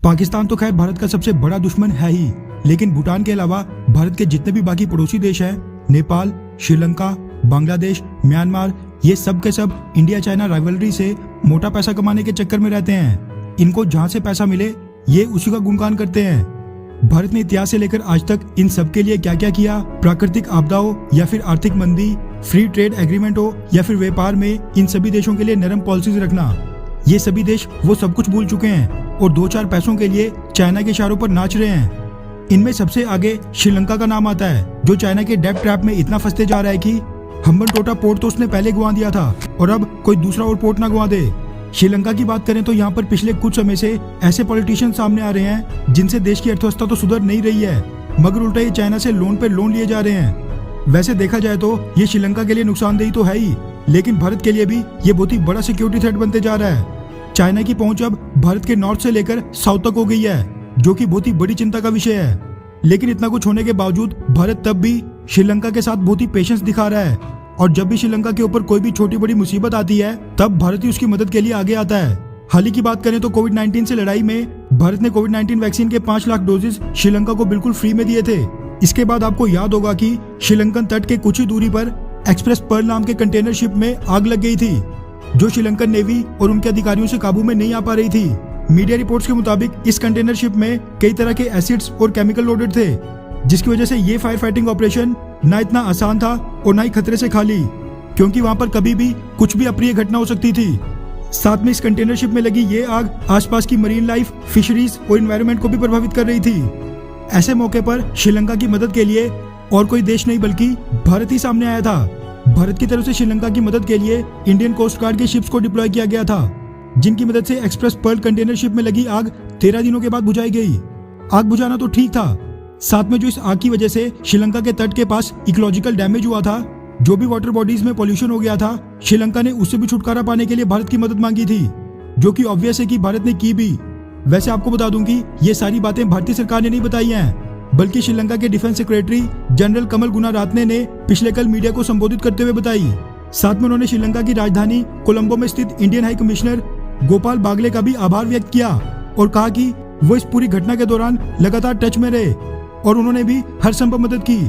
पाकिस्तान तो खैर भारत का सबसे बड़ा दुश्मन है ही, लेकिन भूटान के अलावा भारत के जितने भी बाकी पड़ोसी देश हैं, नेपाल, श्रीलंका, बांग्लादेश, म्यांमार, ये सब के सब इंडिया चाइना राइवलरी से मोटा पैसा कमाने के चक्कर में रहते हैं। इनको जहां से पैसा मिले ये उसी का गुणगान करते हैं। भारत ने इतिहास से लेकर आज तक इन सब के लिए क्या क्या किया, प्राकृतिक आपदाओं या फिर आर्थिक मंदी, फ्री ट्रेड एग्रीमेंट हो या फिर व्यापार में इन सभी देशों के लिए नरम पॉलिसीज रखना, ये सभी देश वो सब कुछ भूल चुके हैं और दो चार पैसों के लिए चाइना के इशारों पर नाच रहे हैं। इनमें सबसे आगे श्रीलंका का नाम आता है, जो चाइना के डेब्ट ट्रैप में इतना फंसते जा रहा है कि हम्बनटोटा पोर्ट तो उसने पहले गुआ दिया था और अब कोई दूसरा और पोर्ट ना गुआ दे। श्रीलंका की बात करें तो यहाँ पर पिछले कुछ समय से ऐसे पॉलिटिशियन सामने आ रहे हैं जिनसे देश की अर्थव्यवस्था तो सुधर नहीं रही है, मगर उल्टा ये चाइना से लोन पे लोन लिए जा रहे हैं। वैसे देखा जाए तो ये श्रीलंका के लिए नुकसानदेही तो है ही, लेकिन भारत के लिए भी ये बहुत ही बड़ा सिक्योरिटी थ्रेट बनते जा रहा है। चाइना की पहुंच अब भारत के नॉर्थ से लेकर साउथ तक हो गई है, जो कि बहुत ही बड़ी चिंता का विषय है। लेकिन इतना कुछ होने के बावजूद भारत तब भी श्रीलंका के साथ बहुत ही पेशेंस दिखा रहा है और जब भी श्रीलंका के ऊपर कोई भी छोटी बड़ी मुसीबत आती है तब भारत ही उसकी मदद के लिए आगे आता है। हाल ही की बात करें तो कोविड-19 से लड़ाई में भारत ने कोविड-19 वैक्सीन के 5 लाख डोजेस श्रीलंका को बिल्कुल फ्री में दिए थे। इसके बाद आपको याद होगा कि श्रीलंकन तट के कुछ ही दूरी पर एक्सप्रेस पर्ल नाम के कंटेनर शिप में आग लग गई थी, जो श्रीलंकन नेवी और उनके अधिकारियों से काबू में नहीं आ पा रही थी। मीडिया रिपोर्ट्स के मुताबिक इस कंटेनर शिप में कई तरह के एसिड्स और केमिकल लोडेड थे, जिसकी वजह से ये फायर फाइटिंग ऑपरेशन ना इतना आसान था और ना ही खतरे से खाली, क्योंकि वहां पर कभी भी कुछ भी अप्रिय घटना हो सकती थी। साथ में इस कंटेनर शिप में लगी ये आग आसपास की मरीन लाइफ, फिशरीज और एनवायरनमेंट को भी प्रभावित कर रही थी। ऐसे मौके पर श्रीलंका की मदद के लिए और कोई देश नहीं बल्कि भारत ही सामने आया था। भारत की तरफ से श्रीलंका की मदद के लिए इंडियन कोस्ट गार्ड के शिप्स को डिप्लॉय किया गया था, जिनकी मदद से एक्सप्रेस पर्ल कंटेनर शिप में लगी आग 13 दिनों के बाद बुझाई गई। आग बुझाना तो ठीक था, साथ में जो इस आग की वजह से श्रीलंका के तट के पास इकोलॉजिकल डैमेज हुआ था, जो भी वाटर बॉडीज में पॉल्यूशन हो गया था, श्रीलंका ने उससे भी छुटकारा पाने के लिए भारत की मदद मांगी थी, जो कि ऑब्वियस है कि भारत ने की भी। वैसे आपको बता दूं कि ये सारी बातें भारतीय सरकार ने नहीं बताई हैं, बल्कि श्रीलंका के डिफेंस सेक्रेटरी जनरल कमल गुनारात्ने ने पिछले कल मीडिया को संबोधित करते हुए बताई। साथ में उन्होंने श्रीलंका की राजधानी कोलंबो में स्थित Indian high commissioner Gopal Bagle का भी आभार व्यक्त किया और कहा कि वो इस पूरी घटना के दौरान लगातार टच में रहे और उन्होंने भी हर संभव मदद की।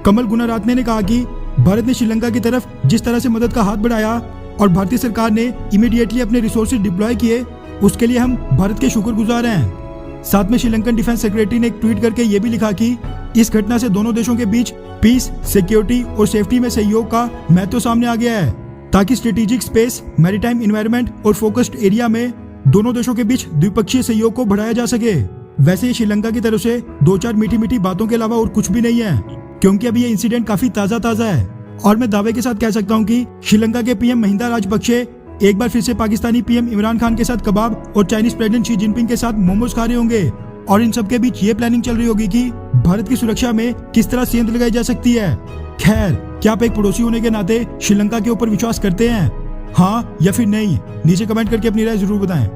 कमल गुनारात्ने ने कहा कि भारत ने श्रीलंका की तरफ जिस तरह से मदद का हाथ बढ़ाया और भारतीय सरकार ने इमीडिएटली अपने रिसोर्सेज डिप्लॉय किए, उसके लिए हम भारत के शुक्रगुजार हैं। साथ में श्रीलंकन डिफेंस सेक्रेटरी ने एक ट्वीट करके ये भी लिखा कि इस घटना से दोनों देशों के बीच पीस, सिक्योरिटी और सेफ्टी में सहयोग का महत्व सामने आ गया है, ताकि स्ट्रेटेजिक स्पेस, मैरीटाइम एनवायरनमेंट और फोकस्ड एरिया में दोनों देशों के बीच द्विपक्षीय सहयोग को बढ़ाया जा सके। वैसे ही श्रीलंका की तरफ से दो चार मीठी मीठी बातों के अलावा और कुछ भी नहीं है, क्योंकि अभी ये इंसिडेंट काफी ताजा है और मैं दावे के साथ कह सकता हूँ कि श्रीलंका के पीएम महिंदा राजपक्षे एक बार फिर से पाकिस्तानी पीएम इमरान खान के साथ कबाब और चाइनीज प्रेसिडेंट शी जिनपिंग के साथ मोमोज खा रहे होंगे और इन सब के बीच ये प्लानिंग चल रही होगी कि भारत की सुरक्षा में किस तरह सेंध लगाई जा सकती है। खैर, क्या आप एक पड़ोसी होने के नाते श्रीलंका के ऊपर विश्वास करते हैं, हाँ या फिर नहीं? नीचे कमेंट करके अपनी राय जरूर बताएं।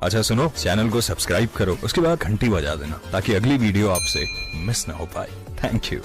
अच्छा सुनो, चैनल को सब्सक्राइब करो, उसके बाद घंटी बजा देना ताकि अगली वीडियो आपसे मिस ना हो पाए। Thank you.